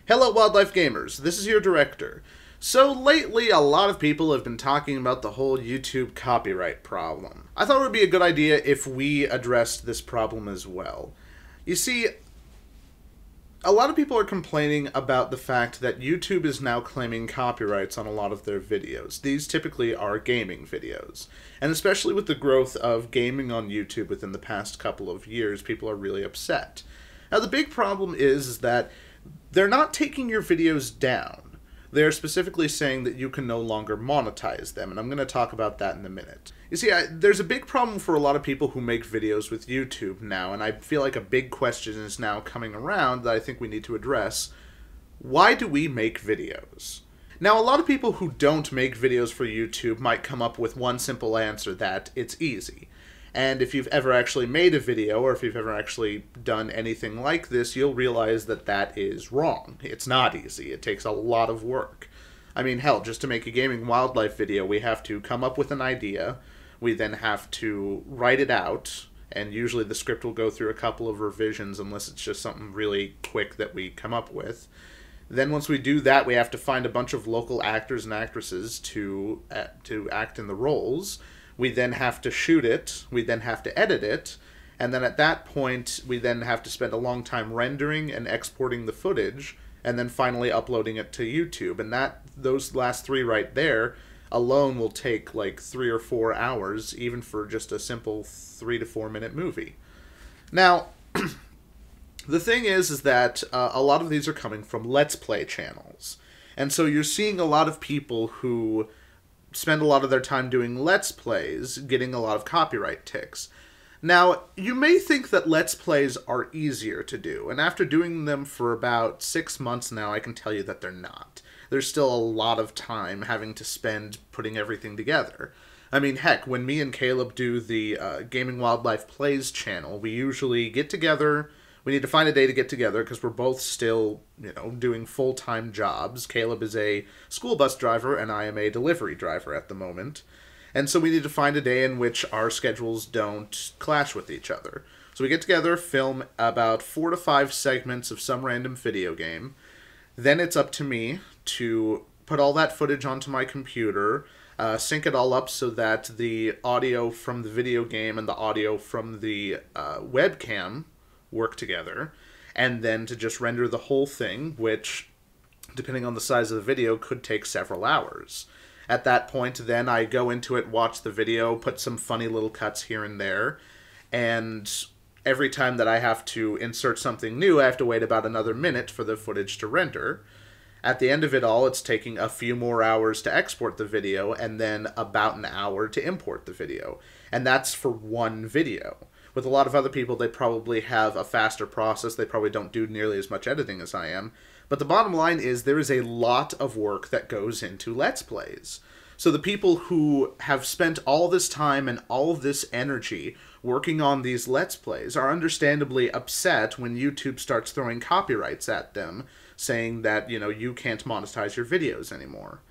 Hello Wildlife Gamers, this is your director. So lately a lot of people have been talking about the whole YouTube copyright problem. I thought it would be a good idea if we addressed this problem as well. You see, a lot of people are complaining about the fact that YouTube is now claiming copyrights on a lot of their videos. These typically are gaming videos. And especially with the growth of gaming on YouTube within the past couple of years, people are really upset. Now the big problem is that they're not taking your videos down. They're specifically saying that you can no longer monetize them, and I'm going to talk about that in a minute. You see, there's a big problem for a lot of people who make videos with YouTube now, and I feel like a big question is now coming around that I think we need to address. Why do we make videos? Now, a lot of people who don't make videos for YouTube might come up with one simple answer, that it's easy. And if you've ever actually made a video, or if you've ever actually done anything like this, you'll realize that that is wrong. It's not easy. It takes a lot of work. I mean, hell, just to make a gaming wildlife video, we have to come up with an idea. We then have to write it out, and usually the script will go through a couple of revisions unless it's just something really quick that we come up with. Then once we do that, we have to find a bunch of local actors and actresses to act in the roles. We then have to shoot it, we then have to edit it, and then at that point we then have to spend a long time rendering and exporting the footage, and then finally uploading it to YouTube. And those last three right there alone will take like 3 or 4 hours, even for just a simple 3 to 4 minute movie. Now, the thing is that a lot of these are coming from Let's Play channels. And so you're seeing a lot of people who spend a lot of their time doing Let's Plays, getting a lot of copyright ticks. Now, you may think that Let's Plays are easier to do, and after doing them for about 6 months now, I can tell you that they're not. There's still a lot of time having to spend putting everything together. I mean, heck, when me and Caleb do the Gaming Wildlife Plays channel, we usually get together. We need to find a day to get together because we're both still, doing full-time jobs. Caleb is a school bus driver and I am a delivery driver at the moment. And so we need to find a day in which our schedules don't clash with each other. So we get together, film about 4 to 5 segments of some random video game. Then it's up to me to put all that footage onto my computer, sync it all up so that the audio from the video game and the audio from the webcam work together, and then to just render the whole thing, which, depending on the size of the video, could take several hours. At that point, then I go into it, watch the video, put some funny little cuts here and there, and every time that I have to insert something new, I have to wait about another minute for the footage to render. At the end of it all, it's taking a few more hours to export the video, and then about an hour to import the video. And that's for one video. With a lot of other people, they probably have a faster process. They probably don't do nearly as much editing as I am. But the bottom line is there is a lot of work that goes into Let's Plays. So the people who have spent all this time and all of this energy working on these Let's Plays are understandably upset when YouTube starts throwing copyrights at them, saying that, you can't monetize your videos anymore.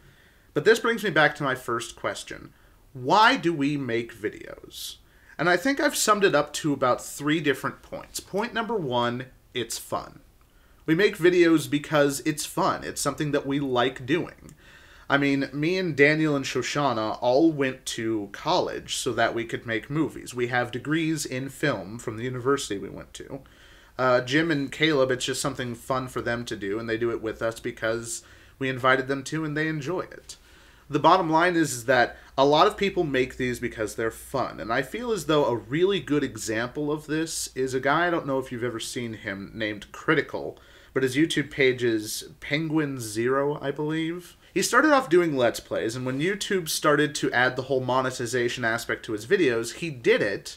But this brings me back to my first question. Why do we make videos? And I think I've summed it up to about 3 different points. Point number 1, it's fun. We make videos because it's fun. It's something that we like doing. I mean, me and Daniel and Shoshana all went to college so that we could make movies. We have degrees in film from the university we went to. Jim and Caleb, it's just something fun for them to do, and they do it with us because we invited them to and they enjoy it. The bottom line is that a lot of people make these because they're fun, and I feel as though a really good example of this is a guy, I don't know if you've ever seen him, named Critical, but his YouTube page is Penguin0, I believe. He started off doing Let's Plays, and when YouTube started to add the whole monetization aspect to his videos, he did it,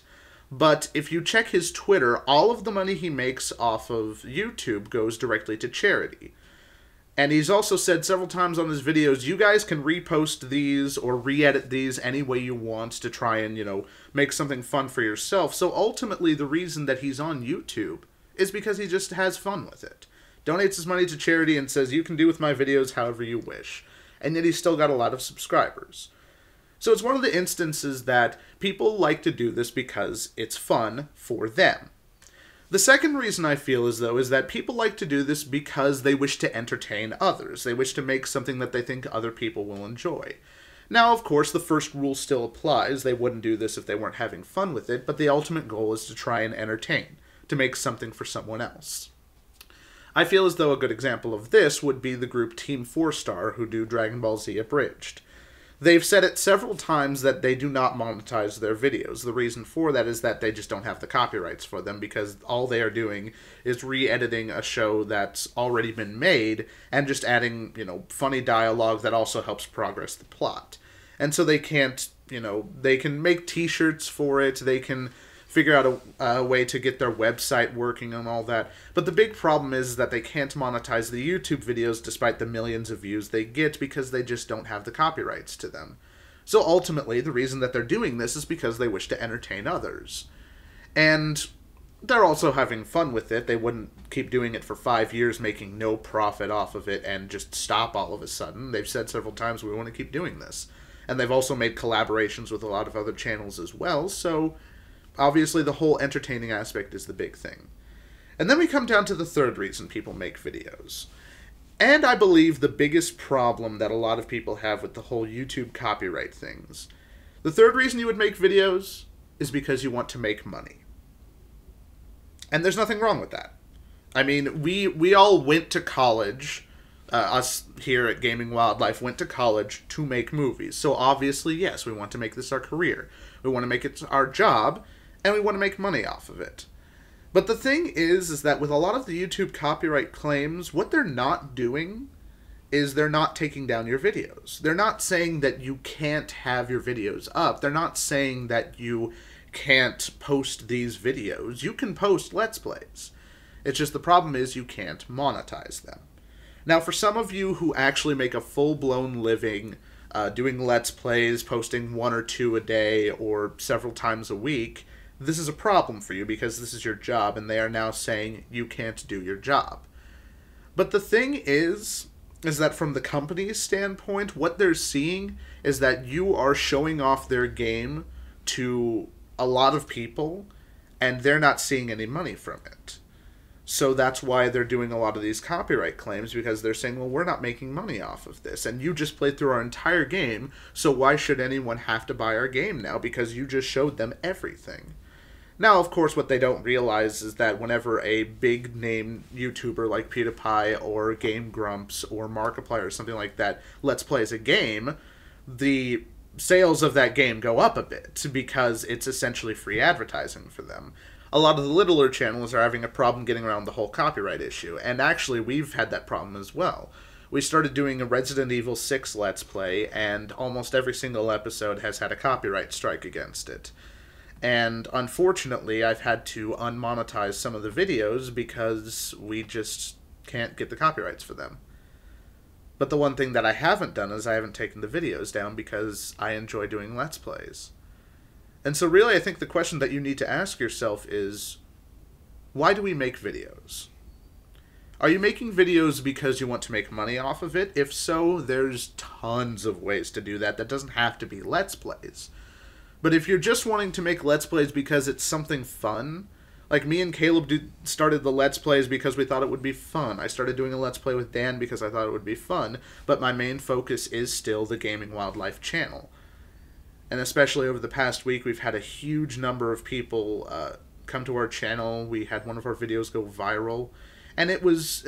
but if you check his Twitter, all of the money he makes off of YouTube goes directly to charity. And he's also said several times on his videos, you guys can repost these or re-edit these any way you want to try and, make something fun for yourself. So ultimately, the reason that he's on YouTube is because he just has fun with it. Donates his money to charity and says, you can do with my videos however you wish. And yet he's still got a lot of subscribers. So it's one of the instances that people like to do this because it's fun for them. The second reason I feel as though is that people like to do this because they wish to entertain others. They wish to make something that they think other people will enjoy. Now, of course, the first rule still applies. They wouldn't do this if they weren't having fun with it, but the ultimate goal is to try and entertain, to make something for someone else. I feel as though a good example of this would be the group Team 4-Star, who do Dragon Ball Z Abridged. They've said it several times that they do not monetize their videos. The reason for that is that they just don't have the copyrights for them, because all they are doing is re-editing a show that's already been made and just adding, funny dialogue that also helps progress the plot. And so they can't, they can make t-shirts for it, they can figure out a way to get their website working and all that. But the big problem is that they can't monetize the YouTube videos despite the millions of views they get because they just don't have the copyrights to them. So ultimately, the reason that they're doing this is because they wish to entertain others. And they're also having fun with it. They wouldn't keep doing it for 5 years, making no profit off of it, and just stop all of a sudden. They've said several times, we want to keep doing this. And they've also made collaborations with a lot of other channels as well, so obviously the whole entertaining aspect is the big thing. And then we come down to the third reason people make videos. And I believe the biggest problem that a lot of people have with the whole YouTube copyright things. The third reason you would make videos is because you want to make money. And there's nothing wrong with that. I mean, we all went to college, us here at Gaming Wildlife went to college to make movies. So obviously, yes, we want to make this our career. We want to make it our job, and we want to make money off of it. But the thing is that with a lot of the YouTube copyright claims, what they're not doing is they're not taking down your videos. They're not saying that you can't have your videos up. They're not saying that you can't post these videos. You can post Let's Plays. It's just the problem is you can't monetize them. Now, for some of you who actually make a full-blown living doing Let's Plays, posting 1 or 2 a day or several times a week, this is a problem for you because this is your job, and they are now saying you can't do your job. But the thing is that from the company's standpoint, what they're seeing is that you are showing off their game to a lot of people, and they're not seeing any money from it. So that's why they're doing a lot of these copyright claims, because they're saying, well, we're not making money off of this, and you just played through our entire game, so why should anyone have to buy our game now, because you just showed them everything. Now, of course, what they don't realize is that whenever a big-name YouTuber like PewDiePie or Game Grumps or Markiplier or something like that Let's Plays a game, the sales of that game go up a bit because it's essentially free advertising for them. A lot of the littler channels are having a problem getting around the whole copyright issue, and actually we've had that problem as well. We started doing a Resident Evil 6 Let's Play, and almost every single episode has had a copyright strike against it. And unfortunately, I've had to unmonetize some of the videos because we just can't get the copyrights for them. But the one thing that I haven't done is I haven't taken the videos down because I enjoy doing Let's Plays. And so really, I think the question that you need to ask yourself is, why do we make videos? Are you making videos because you want to make money off of it? If so, there's tons of ways to do that. That doesn't have to be Let's Plays. But if you're just wanting to make Let's Plays because it's something fun, like me and Caleb started the Let's Plays because we thought it would be fun. I started doing a Let's Play with Dan because I thought it would be fun, but my main focus is still the Gaming Wildlife channel. And especially over the past week, we've had a huge number of people come to our channel. We had one of our videos go viral, and it was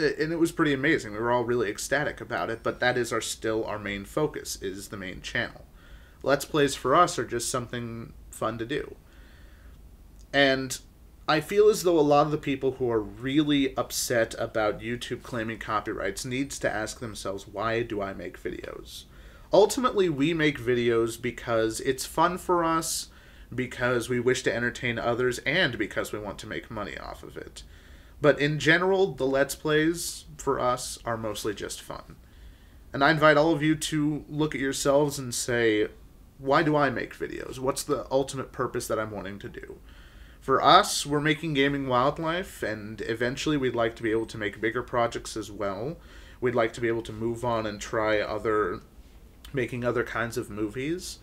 pretty amazing. We were all really ecstatic about it, but that is still our main focus, is the main channel. Let's Plays for us are just something fun to do. And I feel as though a lot of the people who are really upset about YouTube claiming copyrights needs to ask themselves, why do I make videos? Ultimately, we make videos because it's fun for us, because we wish to entertain others, and because we want to make money off of it. But in general, the Let's Plays for us are mostly just fun. And I invite all of you to look at yourselves and say, why do I make videos? What's the ultimate purpose that I'm wanting to do? For us, we're making Gaming Wildlife, and eventually we'd like to be able to make bigger projects as well. We'd like to be able to move on and try making other kinds of movies.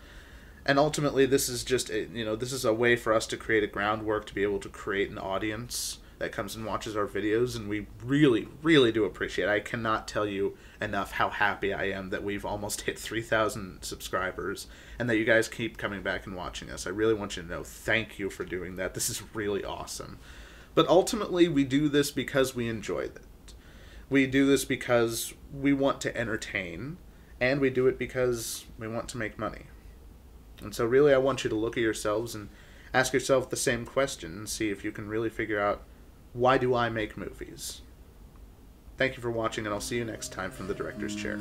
And ultimately, this is just, this is a way for us to create a groundwork to be able to create an audience that comes and watches our videos, and we really, really do appreciate it. I cannot tell you enough how happy I am that we've almost hit 3,000 subscribers, and that you guys keep coming back and watching us. I really want you to know, thank you for doing that. This is really awesome. But ultimately, we do this because we enjoy it. We do this because we want to entertain, and we do it because we want to make money. And so really, I want you to look at yourselves and ask yourself the same question and see if you can really figure out, why do I make movies? Thank you for watching, and I'll see you next time from the director's chair.